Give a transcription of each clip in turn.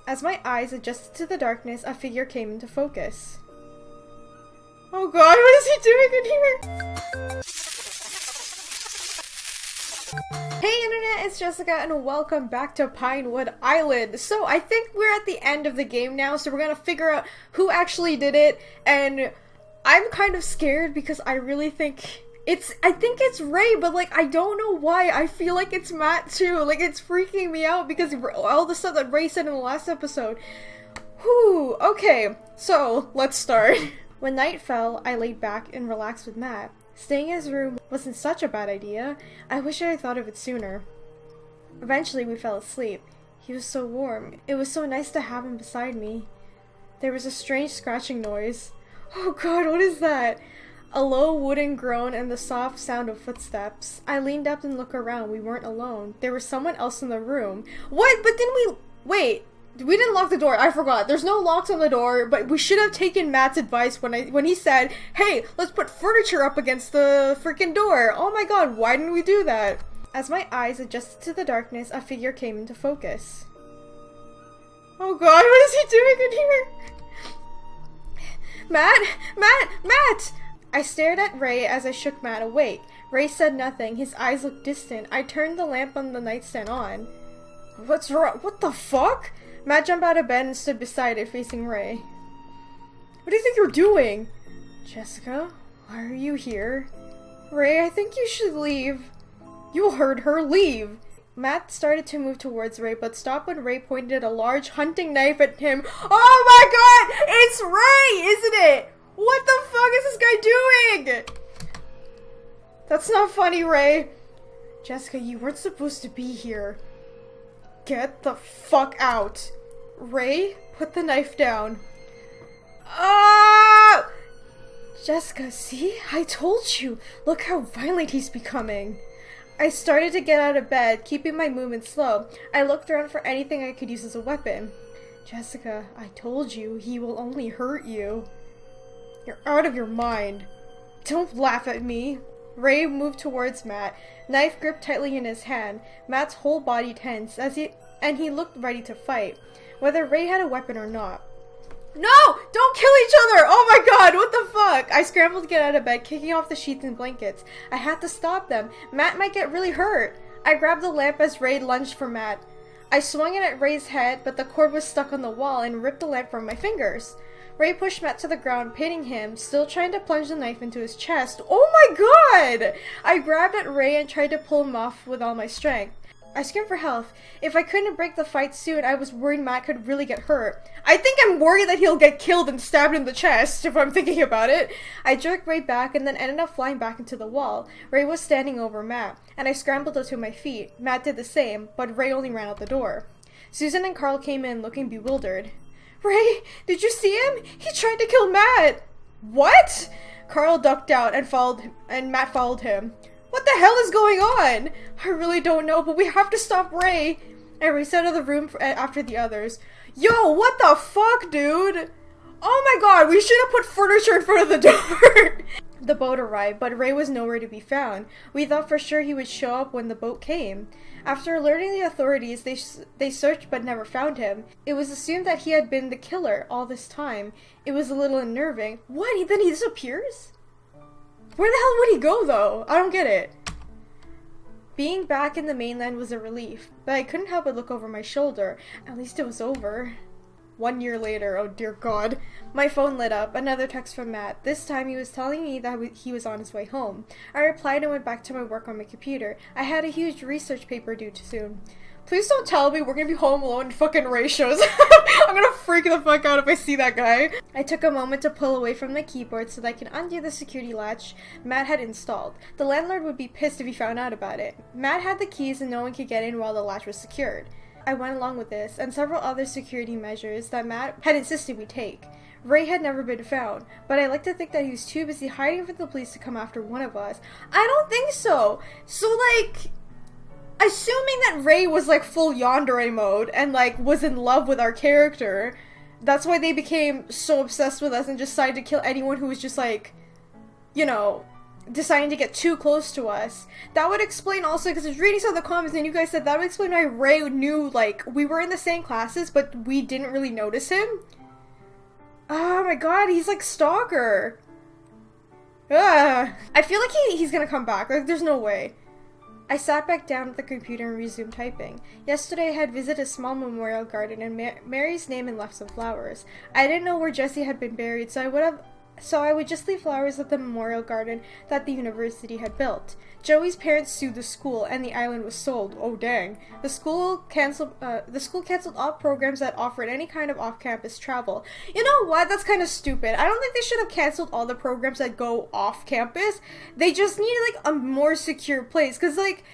As my eyes adjusted to the darkness, a figure came into focus. Oh god, what is he doing in here? Hey internet, it's Jessica and welcome back to Pinewood Island. So I think we're at the end of the game now, so we're gonna figure out who actually did it, and I'm kind of scared because I really think I think it's Ray, but like I don't know why. I feel like it's Matt too. Like it's freaking me out because all the stuff that Ray said in the last episode. Whew, okay, so let's start. When night fell, I laid back and relaxed with Matt. Staying in his room wasn't such a bad idea. I wish I had thought of it sooner. Eventually we fell asleep. He was so warm. It was so nice to have him beside me. There was a strange scratching noise. Oh god, what is that? A low wooden groan and the soft sound of footsteps. I leaned up and looked around. We weren't alone. There was someone else in the room. What? But didn't we... Wait. We didn't lock the door. I forgot. There's no locks on the door, but we should have taken Matt's advice when he said, hey, let's put furniture up against the freaking door. Oh my god, why didn't we do that? As my eyes adjusted to the darkness, a figure came into focus. Oh god, what is he doing in here? Matt! I stared at Ray as I shook Matt awake. Ray said nothing. His eyes looked distant. I turned the lamp on the nightstand on. What's wrong? What the fuck? Matt jumped out of bed and stood beside it, facing Ray. What do you think you're doing? Jessica, why are you here? Ray, I think you should leave. You heard her. Leave. Matt started to move towards Ray, but stopped when Ray pointed a large hunting knife at him. Oh my god! It's Ray, isn't it? What the fuck is this guy doing? That's not funny, Ray. Jessica, you weren't supposed to be here. Get the fuck out. Ray, put the knife down. Ah! Jessica, see? I told you. Look how violent he's becoming. I started to get out of bed, keeping my movement slow. I looked around for anything I could use as a weapon. Jessica, I told you, he will only hurt you. You're out of your mind. Don't laugh at me. Ray moved towards Matt, knife gripped tightly in his hand. Matt's whole body tense and he looked ready to fight, whether Ray had a weapon or not. No! Don't kill each other! Oh my god, what the fuck? I scrambled to get out of bed, kicking off the sheets and blankets. I had to stop them. Matt might get really hurt. I grabbed the lamp as Ray lunged for Matt. I swung it at Ray's head, but the cord was stuck on the wall and ripped the lamp from my fingers. Ray pushed Matt to the ground, pinning him, still trying to plunge the knife into his chest. Oh my god! I grabbed at Ray and tried to pull him off with all my strength. I screamed for help. If I couldn't break the fight soon, I was worried Matt could really get hurt. I think I'm worried that he'll get killed and stabbed in the chest, if I'm thinking about it. I jerked Ray back and then ended up flying back into the wall. Ray was standing over Matt, and I scrambled to my feet. Matt did the same, but Ray only ran out the door. Susan and Carl came in looking bewildered. Ray, did you see him? He tried to kill Matt! What? Carl ducked out and Matt followed him. What the hell is going on? I really don't know, but we have to stop Ray. I raced out of the room after the others. Yo, what the fuck, dude? Oh my god, we should have put furniture in front of the door. The boat arrived, but Ray was nowhere to be found. We thought for sure he would show up when the boat came. After alerting the authorities, they searched but never found him. It was assumed that he had been the killer all this time. It was a little unnerving. What? Then he disappears? Where the hell would he go, though? I don't get it. Being back in the mainland was a relief, but I couldn't help but look over my shoulder. At least it was over. 1 year later, oh dear god. My phone lit up, another text from Matt. This time he was telling me that he was on his way home. I replied and went back to my work on my computer. I had a huge research paper due soon. Please don't tell me we're gonna be home alone and fucking Ray shows up. I'm gonna freak the fuck out if I see that guy. I took a moment to pull away from the keyboard so that I can undo the security latch Matt had installed. The landlord would be pissed if he found out about it. Matt had the keys and no one could get in while the latch was secured. I went along with this, and several other security measures that Matt had insisted we take. Ray had never been found, but I like to think that he was too busy hiding for the police to come after one of us. I don't think so! So, like, assuming that Ray was, like, full yandere mode, and, like, was in love with our character, that's why they became so obsessed with us and just decided to kill anyone who was just, like, you know, deciding to get too close to us. That would explain also, because I was reading some of the comments and you guys said that would explain why Ray knew, like, we were in the same classes, but we didn't really notice him. Oh my god, he's like stalker. Ugh. I feel like he's gonna come back. Like, there's no way. I sat back down at the computer and resumed typing. Yesterday I had visited a small memorial garden and Mary's name and left some flowers. I didn't know where Jessie had been buried, so I would just leave flowers at the memorial garden that the university had built. Joey's parents sued the school, and the island was sold. Oh dang! The school canceled all programs that offered any kind of off-campus travel. You know what? That's kind of stupid. I don't think they should have canceled all the programs that go off-campus. They just needed like a more secure place. Cause like,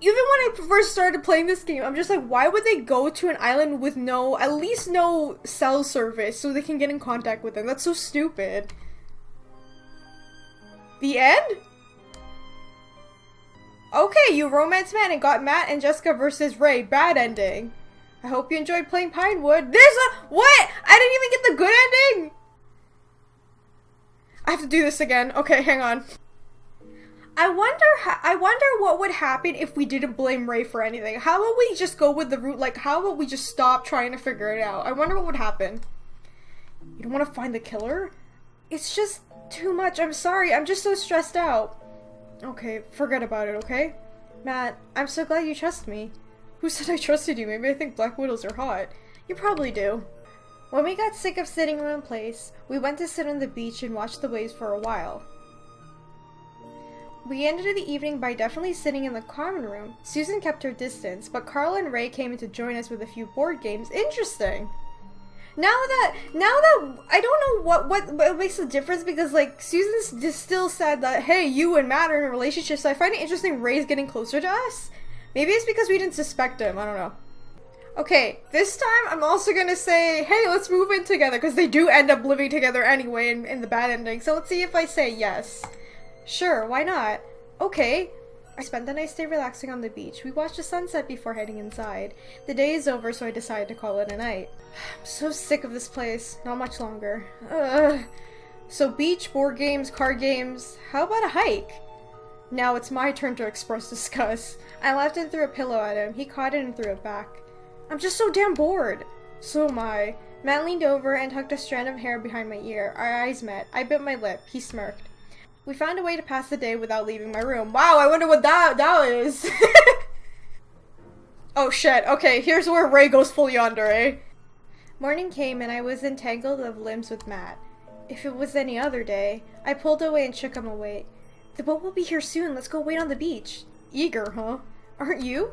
even when I first started playing this game, I'm just like, why would they go to an island with at least no cell service so they can get in contact with them? That's so stupid. The end? Okay, you romance man and got Matt and Jessica versus Ray. Bad ending. I hope you enjoyed playing Pinewood. What? I didn't even get the good ending? I have to do this again. Okay, hang on. I wonder what would happen if we didn't blame Ray for anything. How about we just go with the route, like, how about we just stop trying to figure it out? I wonder what would happen. You don't want to find the killer? It's just too much. I'm sorry. I'm just so stressed out. Okay, forget about it, okay? Matt, I'm so glad you trust me. Who said I trusted you? Maybe I think black widows are hot. You probably do. When we got sick of sitting in one place, we went to sit on the beach and watch the waves for a while. We ended the evening by definitely sitting in the common room. Susan kept her distance, but Carl and Ray came in to join us with a few board games. Interesting! Now that I don't know what makes the difference, because like Susan just still said that, hey, you and Matt are in a relationship, so I find it interesting Ray's getting closer to us. Maybe it's because we didn't suspect him, I don't know. Okay, this time I'm also gonna say, hey, let's move in together, because they do end up living together anyway in the bad ending, so let's see if I say yes. Sure, why not? Okay. I spent the nice day relaxing on the beach. We watched the sunset before heading inside. The day is over, so I decided to call it a night. I'm so sick of this place. Not much longer. Ugh. So beach, board games, card games. How about a hike? Now it's my turn to express disgust. I laughed and threw a pillow at him. He caught it and threw it back. I'm just so damn bored. So am I. Matt leaned over and tucked a strand of hair behind my ear. Our eyes met. I bit my lip. He smirked. We found a way to pass the day without leaving my room. Wow, I wonder what that is. Oh shit, okay, here's where Ray goes full yonder, eh? Morning came and I was entangled of limbs with Matt. If it was any other day, I pulled away and shook him away. The boat will be here soon, let's go wait on the beach. Eager, huh? Aren't you?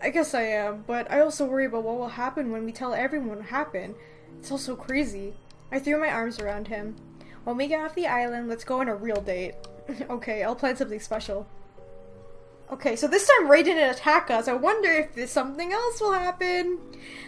I guess I am, but I also worry about what will happen when we tell everyone what happened. It's all so crazy. I threw my arms around him. When we get off the island, let's go on a real date. Okay, I'll plan something special. Okay, so this time Ray didn't attack us. I wonder if something else will happen.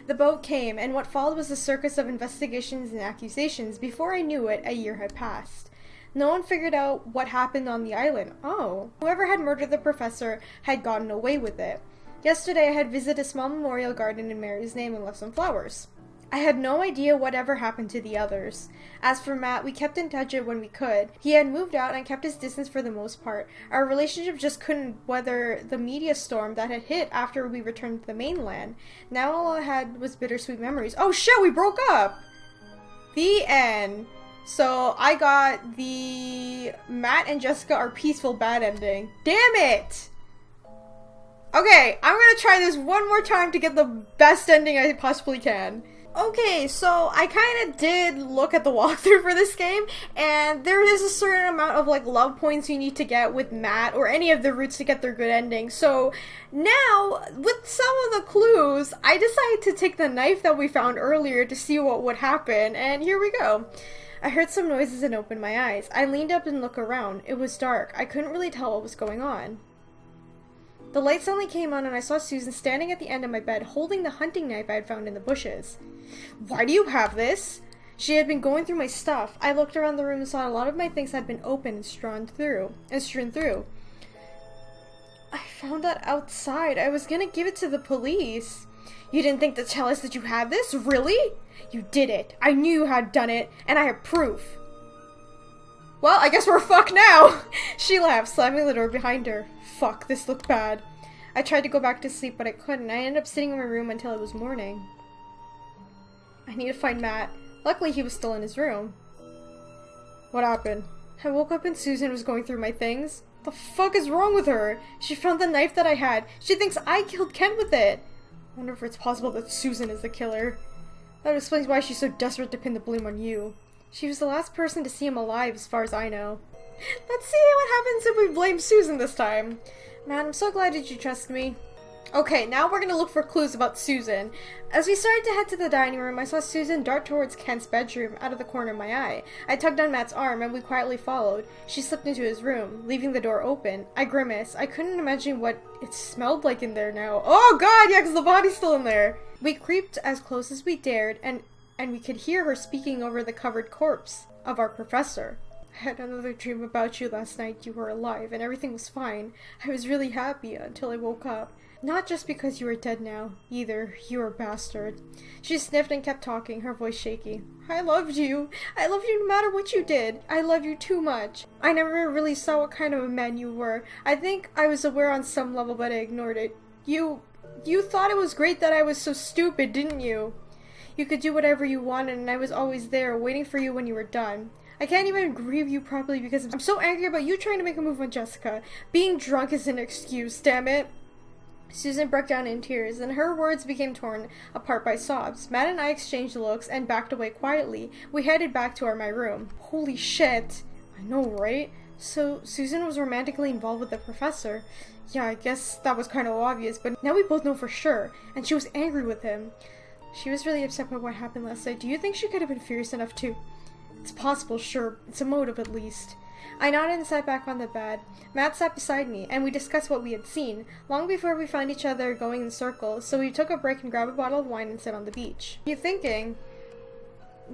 The boat came, and what followed was a circus of investigations and accusations. Before I knew it, a year had passed. No one figured out what happened on the island. Oh. Whoever had murdered the professor had gotten away with it. Yesterday I had visited a small memorial garden in Mary's name and left some flowers. I had no idea whatever happened to the others. As for Matt, we kept in touch when we could. He had moved out and kept his distance for the most part. Our relationship just couldn't weather the media storm that had hit after we returned to the mainland. Now all I had was bittersweet memories. Oh shit, we broke up! The end. So I got the Matt and Jessica are peaceful bad ending. Damn it! Okay, I'm gonna try this one more time to get the best ending I possibly can. Okay, so I kind of did look at the walkthrough for this game, and there is a certain amount of like love points you need to get with Matt or any of the routes to get their good ending. So now, with some of the clues, I decided to take the knife that we found earlier to see what would happen, and here we go. I heard some noises and opened my eyes. I leaned up and looked around. It was dark. I couldn't really tell what was going on. The light suddenly came on and I saw Susan standing at the end of my bed holding the hunting knife I had found in the bushes. Why do you have this? She had been going through my stuff. I looked around the room and saw a lot of my things had been opened and strewn through. I found that outside. I was gonna give it to the police. You didn't think to tell us that you had this? Really? You did it. I knew you had done it, and I have proof. Well, I guess we're fucked now! She laughed, slamming the door behind her. Fuck, this looked bad. I tried to go back to sleep, but I couldn't. I ended up sitting in my room until it was morning. I need to find Matt. Luckily, he was still in his room. What happened? I woke up and Susan was going through my things. The fuck is wrong with her? She found the knife that I had. She thinks I killed Ken with it. I wonder if it's possible that Susan is the killer. That explains why she's so desperate to pin the blame on you. She was the last person to see him alive, as far as I know. Let's see what happens if we blame Susan this time. Man, I'm so glad that you trust me. Okay, now we're gonna look for clues about Susan. As we started to head to the dining room, I saw Susan dart towards Ken's bedroom out of the corner of my eye. I tugged on Matt's arm and we quietly followed. She slipped into his room, leaving the door open. I grimaced. I couldn't imagine what it smelled like in there now. Oh god, yeah, because the body's still in there. We creeped as close as we dared, and we could hear her speaking over the covered corpse of our professor. I had another dream about you last night. You were alive and everything was fine. I was really happy until I woke up. Not just because you are dead now, either. You are a bastard. She sniffed and kept talking, her voice shaky. I loved you. I loved you no matter what you did. I love you too much. I never really saw what kind of a man you were. I think I was aware on some level, but I ignored it. You thought it was great that I was so stupid, didn't you? You could do whatever you wanted and I was always there, waiting for you when you were done. I can't even grieve you properly because I'm so angry about you trying to make a move on Jessica. Being drunk is an excuse, damn it. Susan broke down in tears, and her words became torn apart by sobs. Matt and I exchanged looks and backed away quietly. We headed back to my room. Holy shit. I know, right? So, Susan was romantically involved with the professor. Yeah, I guess that was kind of obvious, but now we both know for sure. And she was angry with him. She was really upset by what happened last night. Do you think she could have been fierce enough to... It's possible, sure. It's a motive at least. I nodded and sat back on the bed. Matt sat beside me, and we discussed what we had seen, long before we found each other going in circles, so we took a break and grabbed a bottle of wine and sat on the beach. What are you thinking?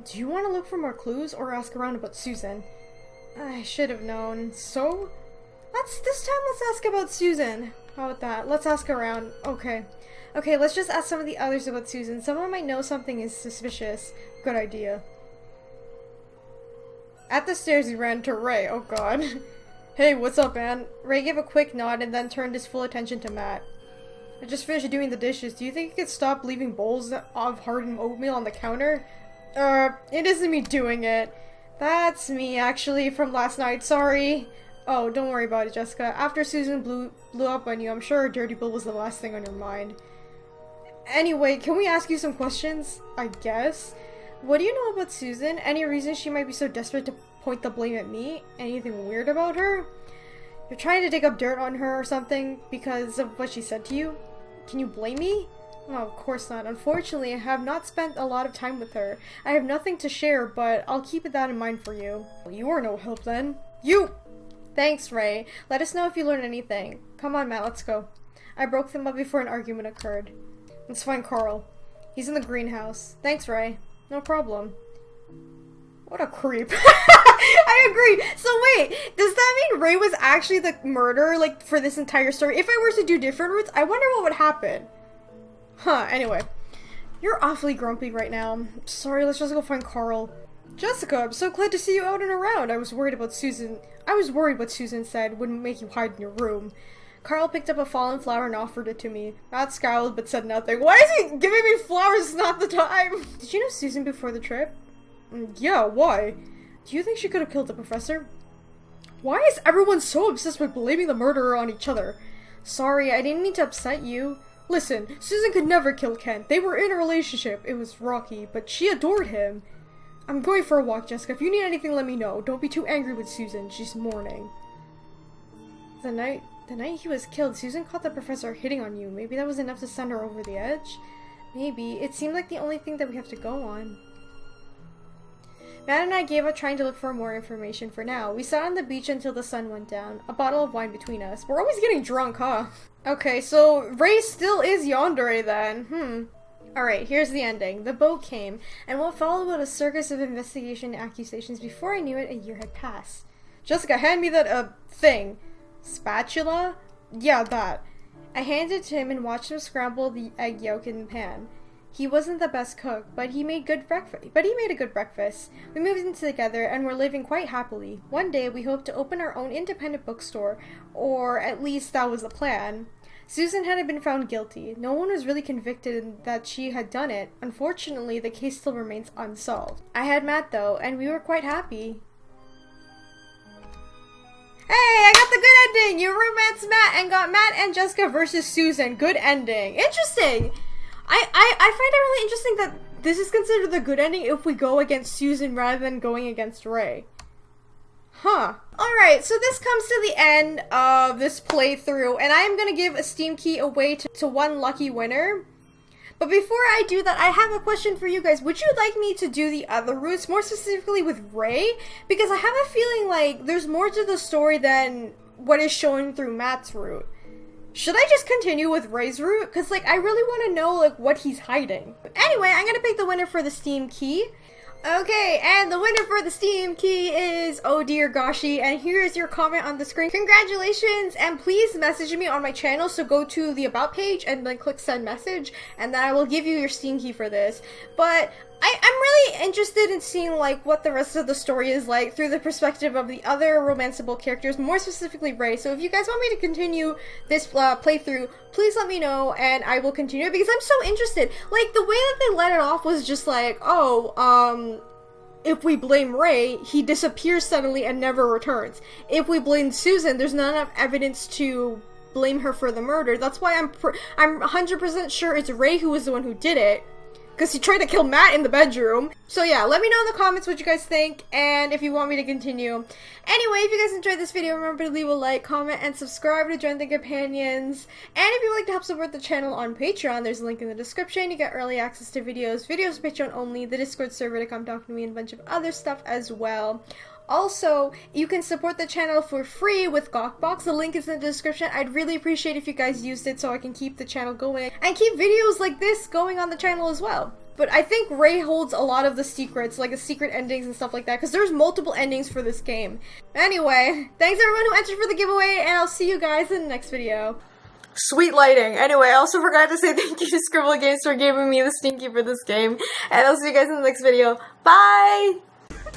Do you want to look for more clues, or ask around about Susan? I should have known. So? This time let's ask about Susan. How about that? Let's ask around. Okay. Okay, let's just ask some of the others about Susan. Someone might know something is suspicious. Good idea. At the stairs, he ran to Ray. Oh god. Hey, what's up, man? Ray gave a quick nod and then turned his full attention to Matt. I just finished doing the dishes. Do you think you could stop leaving bowls of hardened oatmeal on the counter? It isn't me doing it. That's me, actually, from last night. Sorry. Oh, don't worry about it, Jessica. After Susan blew up on you, I'm sure a dirty bill was the last thing on your mind. Anyway, can we ask you some questions? I guess. What do you know about Susan? Any reason she might be so desperate to point the blame at me? Anything weird about her? You're trying to dig up dirt on her or something because of what she said to you? Can you blame me? No, of course not. Unfortunately, I have not spent a lot of time with her. I have nothing to share, but I'll keep that in mind for you. Well, you are no help then. You! Thanks, Ray. Let us know if you learn anything. Come on, Matt, let's go. I broke them up before an argument occurred. Let's find Carl. He's in the greenhouse. Thanks, Ray. No problem. What a creep. I agree. So wait, does that mean Ray was actually the murderer, like, for this entire story? If I were to do different routes, I wonder what would happen. Huh, anyway. You're awfully grumpy right now. Sorry, let's just go find Carl. Jessica, I'm so glad to see you out and around. I was worried what Susan said wouldn't make you hide in your room. Carl picked up a fallen flower and offered it to me. Matt scowled but said nothing. Why is he giving me flowers? It's not the time. Did you know Susan before the trip? Yeah, why? Do you think she could have killed the professor? Why is everyone so obsessed with blaming the murderer on each other? Sorry, I didn't mean to upset you. Listen, Susan could never kill Ken. They were in a relationship. It was rocky, but she adored him. I'm going for a walk, Jessica. If you need anything, let me know. Don't be too angry with Susan. She's mourning. The night he was killed, Susan caught the professor hitting on you. Maybe that was enough to send her over the edge? Maybe. It seemed like the only thing that we have to go on. Matt and I gave up trying to look for more information for now. We sat on the beach until the sun went down, a bottle of wine between us. We're always getting drunk, huh? Okay, so Ray still is yandere then. Alright, here's the ending. The boat came, and what followed was a circus of investigation and accusations. Before I knew it, a year had passed. Jessica, hand me that, thing. Spatula? Yeah, that. I handed it to him and watched him scramble the egg yolk in the pan. He wasn't the best cook, but he made a good breakfast. We moved in together and were living quite happily. One day, we hoped to open our own independent bookstore, or at least that was the plan. Susan hadn't been found guilty. No one was really convicted that she had done it. Unfortunately, the case still remains unsolved. I had Matt though, and we were quite happy. Hey, I got the good ending! You romanced Matt and got Matt and Jessica versus Susan. Good ending. Interesting! I find it really interesting that this is considered the good ending if we go against Susan rather than going against Ray. Huh. Alright, so this comes to the end of this playthrough, and I am going to give a Steam key away to one lucky winner. But before I do that, I have a question for you guys. Would you like me to do the other routes, more specifically with Ray? Because I have a feeling like there's more to the story than what is shown through Matt's route. Should I just continue with Ray's route? Because, like, I really want to know, like, what he's hiding. Anyway, I'm going to pick the winner for the Steam key. Okay, and the winner for the Steam key is Oh Dear Goshi, and here's your comment on the screen. Congratulations, and please message me on my channel, so go to the About page and then click Send Message, and then I will give you your Steam key for this. But I'm really interested in seeing, like, what the rest of the story is like through the perspective of the other romanceable characters, more specifically Ray. So if you guys want me to continue this playthrough, please let me know, and I will continue it, because I'm so interested. Like, the way that they let it off was just like, oh, if we blame Ray, he disappears suddenly and never returns. If we blame Susan, there's not enough evidence to blame her for the murder. That's why I'm 100% sure it's Ray who was the one who did it, because he tried to kill Matt in the bedroom. So yeah, let me know in the comments what you guys think, and if you want me to continue. Anyway, if you guys enjoyed this video, remember to leave a like, comment, and subscribe to join the companions. And if you'd like to help support the channel on Patreon, there's a link in the description. You get early access to videos Patreon only, the Discord server to come talk to me, and a bunch of other stuff as well. Also, you can support the channel for free with Gawkbox. The link is in the description. I'd really appreciate if you guys used it so I can keep the channel going and keep videos like this going on the channel as well. But I think Ray holds a lot of the secrets, like the secret endings and stuff like that, because there's multiple endings for this game. Anyway, thanks everyone who entered for the giveaway, and I'll see you guys in the next video. Sweet lighting. Anyway, I also forgot to say thank you to Scribble Games for giving me the Steam key for this game, and I'll see you guys in the next video. Bye!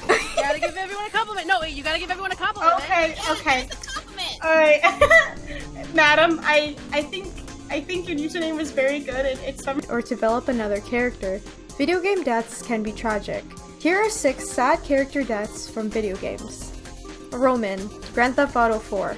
You gotta give everyone a compliment. No, wait, you gotta give everyone a compliment. Okay, okay. Compliment. Alright. Madam, I think your username was very good. It's some Or develop another character. Video game deaths can be tragic. Here are 6 sad character deaths from video games. Roman, Grand Theft Auto 4.